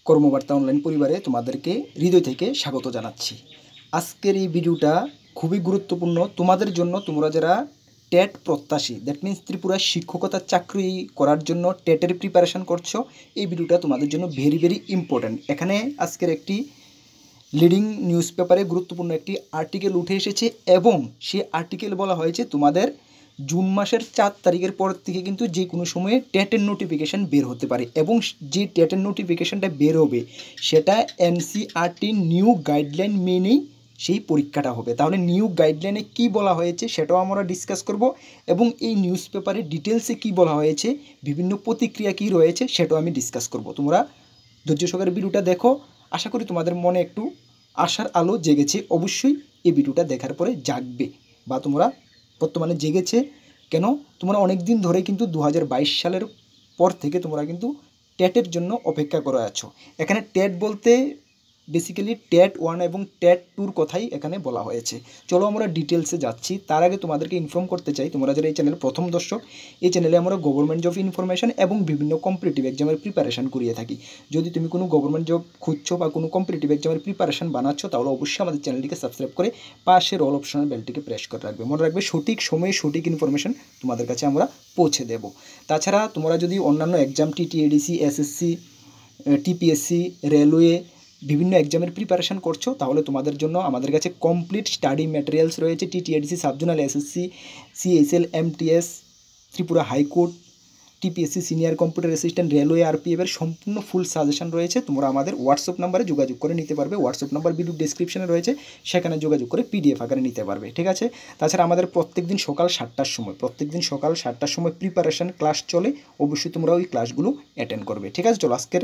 কর্মবার্তা online পরিবারে তোমাদেরকে হৃদয় থেকে স্বাগত জানাচ্ছি। আজকের এই ভিডিওটা খুবই গুরুত্বপূর্ণ তোমাদের জন্য, তোমরা যারা টেট প্রত্যাশী, দ্যাট মিন্স ত্রিপুরা শিক্ষকতার চাকরি করার জন্য টেটের প্রিপারেশন করছো। এই ভিডিওটা তোমাদের জন্য ভেরি ভেরি ইম্পর্ট্যান্ট। এখানে আজকের একটি লিডিং নিউজ পেপারে গুরুত্বপূর্ণ একটি আর্টিকেল উঠে এসেছে এবং সেই আর্টিকেল বলা হয়েছে তোমাদের জুন মাসের 4 তারিখের পর থেকে কিন্তু যে কোনো সময়ে টেটের নোটিফিকেশান বের হতে পারে এবং যে টেটের নোটিফিকেশানটা বের হবে সেটা এনসিইআরটি নিউ গাইডলাইন মেনেই সেই পরীক্ষাটা হবে। তাহলে নিউ গাইডলাইনে কি বলা হয়েছে সেটাও আমরা ডিসকাস করব এবং এই নিউজ পেপারে ডিটেলসে কি বলা হয়েছে, বিভিন্ন প্রতিক্রিয়া কি রয়েছে সেটাও আমি ডিসকাস করব। তোমরা ধৈর্য সহকারে ভিডিওটা দেখো, আশা করি তোমাদের মনে একটু আশার আলো জেগেছে। অবশ্যই এই ভিডিওটা দেখার পরে জাগবে বা তোমরা বর্তমানে জেগেছে কেন, তোমরা অনেক দিন ধরে কিন্তু 2022 সালের পর থেকে তোমরা কিন্তু টেটের জন্য অপেক্ষা করে আছো। এখানে টেট বলতে বেসিক্যালি টেট 1 এবং টেট 2 কথাই এখানে বলা হয়েছে। চলো আমরা ডিটেলসে যাচ্ছি। তার আগে তোমাদেরকে ইনফর্ম করতে চাই, তোমরা যারা এই চ্যানেলের প্রথম দর্শক, এই চ্যানেলে আমরা গভর্নমেন্ট জব ইনফরমেশন এবং বিভিন্ন কম্পিটিটিভ এক্সামের প্রিপারেশন করিয়ে থাকি। যদি তুমি কোনো গভর্নমেন্ট জব খুঁজছো বা কোনো কম্পিটিটিভ এক্সামের প্রিপারেশন বানাচ্ছ, তাহলে অবশ্যই আমাদের চ্যানেলটিকে সাবস্ক্রাইব করে পাশের অল অপশনের বেলটিকে প্রেস করে রাখবে। মনে রাখবে সঠিক সময়ে সঠিক ইনফরমেশন তোমাদের কাছে আমরা পৌঁছে দেব। তাছাড়া তোমরা যদি অন্যান্য exam TTADC, SSC, TPSC, railway বিভিন্ন এক্সামের প্রিপারেশন করছো, তাহলে তোমাদের জন্য আমাদের কাছে কমপ্লিট স্টাডি ম্যাটেরিয়ালস রয়েছে। TTADC, subzonal, SSC, CSL, MTS, Tripura high court, TPSC, senior computer assistant, railway, আরপিএফের সম্পূর্ণ ফুল সাজেশন রয়েছে। তোমরা আমাদের হোয়াটসঅ্যাপ নাম্বারে যোগাযোগ করে নিতে পারবে। হোয়াটসঅ্যাপ নাম্বার ভিডিও ডেসক্রিপশনে রয়েছে, সেখানে যোগাযোগ করে পিডিএফ আকারে নিতে পারবে। ঠিক আছে। তাছাড়া আমাদের প্রত্যেকদিন সকাল 7টার সময় প্রিপারেশন ক্লাস চলে। অবশ্যই তোমরা ওই ক্লাসগুলো অ্যাটেন্ড করবে। ঠিক আছে। চলো আজকের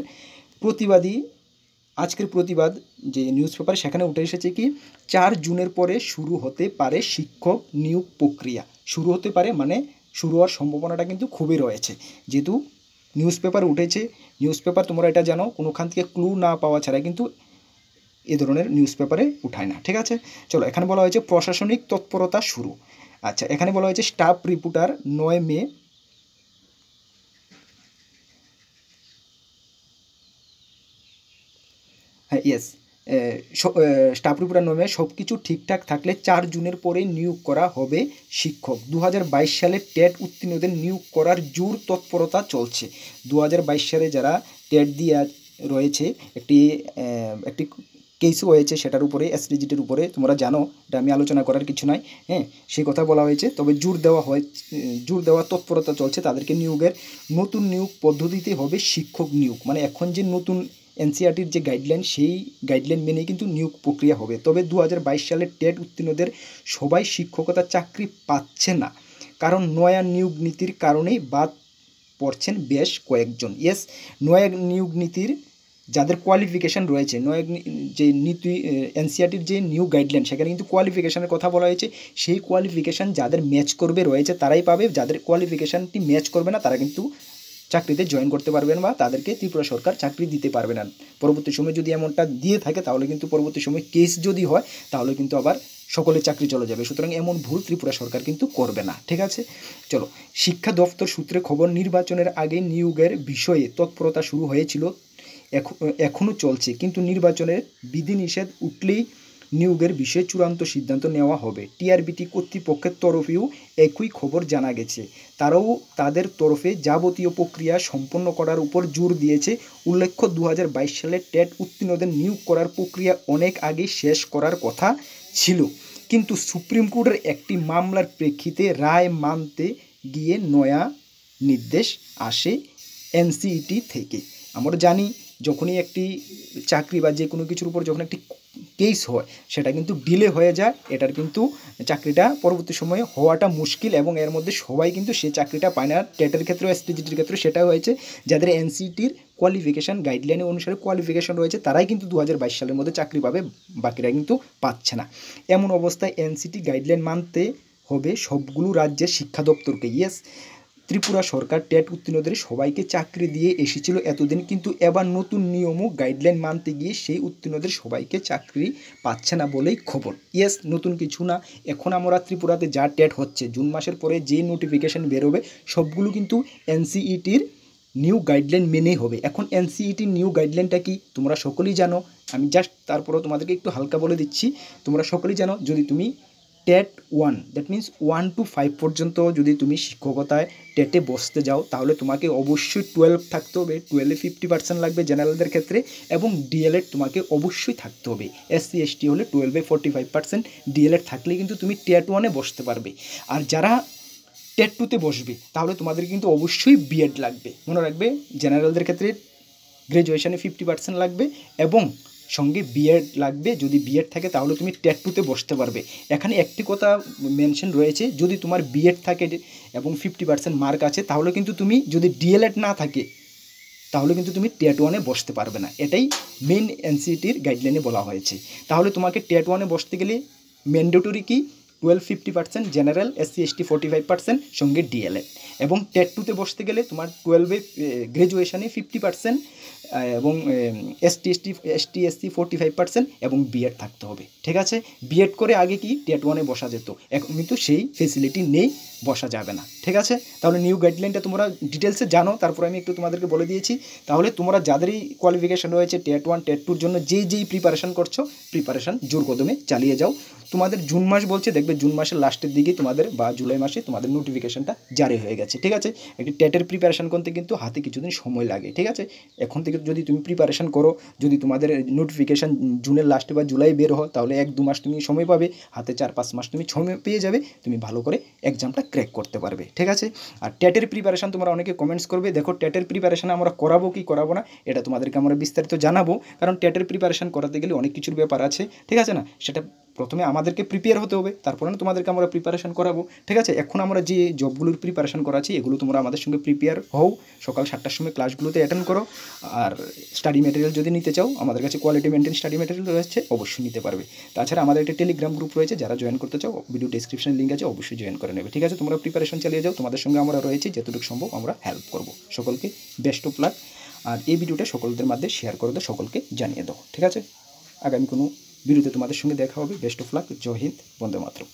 প্রতিবাদ যে নিউজ পেপার, সেখানে উঠে এসেছে কি 4 জুনের পরে শুরু হতে পারে শিক্ষক নিয়োগ প্রক্রিয়া। শুরু হতে পারে মানে শুরু হওয়ার সম্ভাবনাটা কিন্তু খুবই রয়েছে। যেহেতু নিউজ পেপার উঠেছে, নিউজ পেপার তোমরা এটা জানো, কোনোখান থেকে ক্লু না পাওয়া ছাড়া কিন্তু এ ধরনের নিউজ পেপারে উঠায় না। ঠিক আছে। চলো, এখানে বলা হয়েছে প্রশাসনিক তৎপরতা শুরু। আচ্ছা, এখানে বলা হয়েছে স্টাফ রিপোর্টার 9 মে, হ্যাঁ ইয়েস, স্টাফ রিপোর্টার নামে সব কিছু ঠিকঠাক থাকলে 4 জুনের পরে নিয়োগ করা হবে শিক্ষক। 2022 সালে টেট উত্তীর্ণদের নিয়োগ করার জোর তৎপরতা চলছে। 2022 সালে যারা টেট দিয়ে রয়েছে, একটি কেসও হয়েছে সেটার উপরে, এসডিজিটের উপরে, তোমরা জানো, এটা আমি আলোচনা করার কিছু নাই। হ্যাঁ, সেই কথা বলা হয়েছে। তবে জোর দেওয়া তৎপরতা চলছে তাদেরকে নিয়োগের। নতুন নিয়োগ পদ্ধতিতে হবে শিক্ষক নিয়োগ, মানে এখন যে নতুন এনসিইআরটির যে গাইডলাইন, সেই গাইডলাইন মেনেই কিন্তু নিয়োগ প্রক্রিয়া হবে। তবে 2022 সালের টেট উত্তীর্ণদের সবাই শিক্ষকতার চাকরি পাচ্ছে না, কারণ নয়া নিয়োগ নীতির কারণেই বাদ পড়ছেন বেশ কয়েকজন। ইয়েস, নয়া নিয়োগ নীতির যাদের কোয়ালিফিকেশান রয়েছে, যে নীতি এনসিইআরটির যে নিউ গাইডলাইন, সেখানে কিন্তু কোয়ালিফিকেশানের কথা বলা হয়েছে। সেই কোয়ালিফিকেশান যাদের ম্যাচ করবে রয়েছে তারাই পাবে, যাদের কোয়ালিফিকেশানটি ম্যাচ করবে না তারা কিন্তু চাকরিতে জয়েন করতে পারবেন বা তাদেরকে ত্রিপুরা সরকার চাকরি দিতে পারবে না। পরবর্তী সময় যদি এমনটা দিয়ে থাকে, তাহলে কিন্তু পরবর্তী সময় কেস যদি হয়, তাহলে কিন্তু আবার সকলের চাকরি চলে যাবে। সুতরাং এমন ভুল ত্রিপুরা সরকার কিন্তু করবে না। ঠিক আছে। চলো, শিক্ষা দপ্তর সূত্রে খবর, নির্বাচনের আগে নিয়োগের বিষয়ে তৎপরতা শুরু হয়েছিল, এখনও চলছে, কিন্তু নির্বাচনের বিধিনিষেধ উঠলেই নিয়োগের বিষয়ে চূড়ান্ত সিদ্ধান্ত নেওয়া হবে। টিআরবিটি কর্তৃপক্ষের তরফেও একই খবর জানা গেছে। তারাও তাদের তরফে যাবতীয় প্রক্রিয়া সম্পন্ন করার উপর জোর দিয়েছে। উল্লেখ্য, 2022 সালে টেট উত্তীর্ণদের নিয়োগ করার প্রক্রিয়া অনেক আগে শেষ করার কথা ছিল, কিন্তু সুপ্রিম কোর্টের একটি মামলার প্রেক্ষিতে রায় মানতে গিয়ে নয়া নির্দেশ আসে এনসিইআরটি থেকে। আমরা জানি, যখনই একটি চাকরি বা যে কোনো কিছুর উপর যখন একটি কেস হয়, সেটা কিন্তু ডিলে হয়ে যায়। এটার কিন্তু চাকরিটা পরবর্তী সময়ে হওয়াটা মুশকিল এবং এর মধ্যে সবাই কিন্তু সে চাকরিটা পায় না। টেটের ক্ষেত্রে, এসটিজিটির ক্ষেত্রে সেটা হয়েছে। যাদের এনসিইআরটির কোয়ালিফিকেশান গাইডলাইনের অনুসারে কোয়ালিফিকেশান রয়েছে, তারাই কিন্তু 2022 সালের মধ্যে চাকরি পাবে, বাকিরা কিন্তু পাচ্ছে না। এমন অবস্থায় এনসিইআরটি গাইডলাইন মানতে হবে সবগুলো রাজ্যের শিক্ষা দপ্তরকে। ইয়েস, ত্রিপুরা সরকার টেট উত্তীর্ণদের সবাইকে চাকরি দিয়ে এসেছিল এতদিন, কিন্তু এবার নতুন নিয়ম ও গাইডলাইন মানতে গিয়ে সেই উত্তীর্ণদের সবাইকে চাকরি পাচ্ছে না বলেই খবর। ইয়েস, নতুন কিছু না। এখন আমরা ত্রিপুরাতে যা টেট হচ্ছে, জুন মাসের পরে যে নোটিফিকেশান বেরোবে, সবগুলো কিন্তু এনসিইআরটির নিউ গাইডলাইন মেনেই হবে। এখন এনসিইটির নিউ গাইডলাইনটা কি তোমরা সকলেই জানো, আমি জাস্ট তারপরেও তোমাদেরকে একটু হালকা বলে দিচ্ছি। তোমরা সকলেই জানো, যদি তুমি টেট 1 দ্যাট মিন্স 1 to 5 পর্যন্ত যদি তুমি শিক্ষকতায় টেটে বসতে যাও, তাহলে তোমাকে অবশ্যই 12 থাকতে হবে। 12-এ 50% লাগবে জেনারেলদের ক্ষেত্রে, এবং ডিএলএড তোমাকে অবশ্যই থাকতে হবে। এসসি এসটি হলে 12-এ 45%, ডিএলএড থাকলে কিন্তু তুমি টেট 1-এ বসতে পারবে। আর যারা টেট 2-তে বসবে, তাহলে তোমাদের কিন্তু অবশ্যই বিএড লাগবে। মনে রাখবে, জেনারেলদের ক্ষেত্রে গ্র্যাজুয়েশনে 50% লাগবে এবং সঙ্গে বিএড লাগবে। যদি বিএড থাকে তাহলে তুমি টেট 2-তে বসতে পারবে। এখানে একটি কথা মেনশন রয়েছে, যদি তোমার বিএড থাকে এবং 50% মার্ক আছে, তাহলে কিন্তু তুমি, যদি ডিএলএড না থাকে তাহলে কিন্তু তুমি টেট 1-এ বসতে পারবে না। এটাই মেন এনসিইটির গাইডলাইনে বলা হয়েছে। তাহলে তোমাকে টেট 1-এ বসতে গেলে ম্যান্ডেটরি কি 12 50%, জেনারেল এসসি এসটি 45%, সঙ্গে ডিএলএড। এবং টেট 2-তে বসতে গেলে তোমার 12-এ গ্র্যাজুয়েশনে 50% এবং এসটি এসসি 45% এবং বিএড থাকতে হবে। ঠিক আছে, বিএড করে আগে কি টেট 1-এ বসা যেত, এখন কিন্তু সেই ফেসিলিটি নেই, বসা যাবে না। ঠিক আছে, তাহলে নিউ গাইডলাইনটা তোমরা ডিটেলসে জানো, তারপরে আমি একটু তোমাদেরকে বলে দিয়েছি। তাহলে তোমরা যাদেরই কোয়ালিফিকেশান রয়েছে টেট 1 টেট 2-র জন্য যেই প্রিপারেশান করছো, প্রিপারেশান জোর কদমে চালিয়ে যাও। তোমাদের জুন মাস বলছে, দেখবে জুন মাসের লাস্টের দিকেই তোমাদের বা জুলাই মাসে তোমাদের নোটিফিকেশানটা জারি হয়ে গেছে। ঠিক আছে, একটি টেটের প্রিপারেশান করতে কিন্তু হাতে কিছুদিন সময় লাগে। ঠিক আছে, এখন থেকে যদি তুমি প্রিপারেশান করো, যদি তোমাদের নোটিফিকেশান জুনের লাস্টে বা জুলাই বের হয়, তাহলে 1-2 মাস তুমি সময় পাবে, হাতে 4-5 মাস তুমি সময় পেয়ে যাবে, তুমি ভালো করে এক্সামটা ক্র্যাক করতে পারবে। ঠিক আছে, আর টেটের প্রিপারেশান তোমরা অনেকে কমেন্টস করবে, দেখো টেটের প্রিপারেশান আমরা করাবো কি করাবো না, এটা তোমাদেরকে আমরা বিস্তারিত জানাবো। কারণ টেটের প্রিপারেশান করাতে গেলে অনেক কিছুর ব্যাপার আছে। ঠিক আছে না, সেটা প্রথমে আমাদেরকে প্রিপেয়ার হতে হবে, তারপরে না তোমাদেরকে আমরা প্রিপারেশান করাবো। ঠিক আছে, এখন আমরা যে জবগুলোর প্রিপারেশান করাচ্ছি, এগুলো তোমরা আমাদের সঙ্গে প্রিপেয়ার হও, সকাল 7টার সময় ক্লাসগুলোতে অ্যাটেন্ড করো। আর স্টাডি ম্যাটেরিয়াল যদি নিতে চাও, আমাদের কাছে কোয়ালিটি মেনটেন স্টাডি ম্যাটেরিয়াল রয়েছে, অবশ্যই নিতে পারবে। তাছাড়া আমাদের একটা টেলিগ্রাম গ্রুপ রয়েছে, যারা জয়েন করতে চাও ভিডিও ডেসক্রিপশনে লিঙ্ক আছে, অবশ্যই জয়েন করে নেবে। ঠিক আছে, তোমরা প্রিপারেশন চালিয়ে যাও, তোমাদের সঙ্গে আমরা রয়েছি, যতটুকু সম্ভব আমরা হেল্প করব। সকলকে বেস্ট অফ লাক। আর এই ভিডিওটা সকলদের মধ্যে শেয়ার করে দাও, সকলকে জানিয়ে দাও। ঠিক আছে, আগামী কোনো ভিডিওতে তোমাদের সঙ্গে দেখা হবে। Best of luck, Jai Hind, Vande Mataram.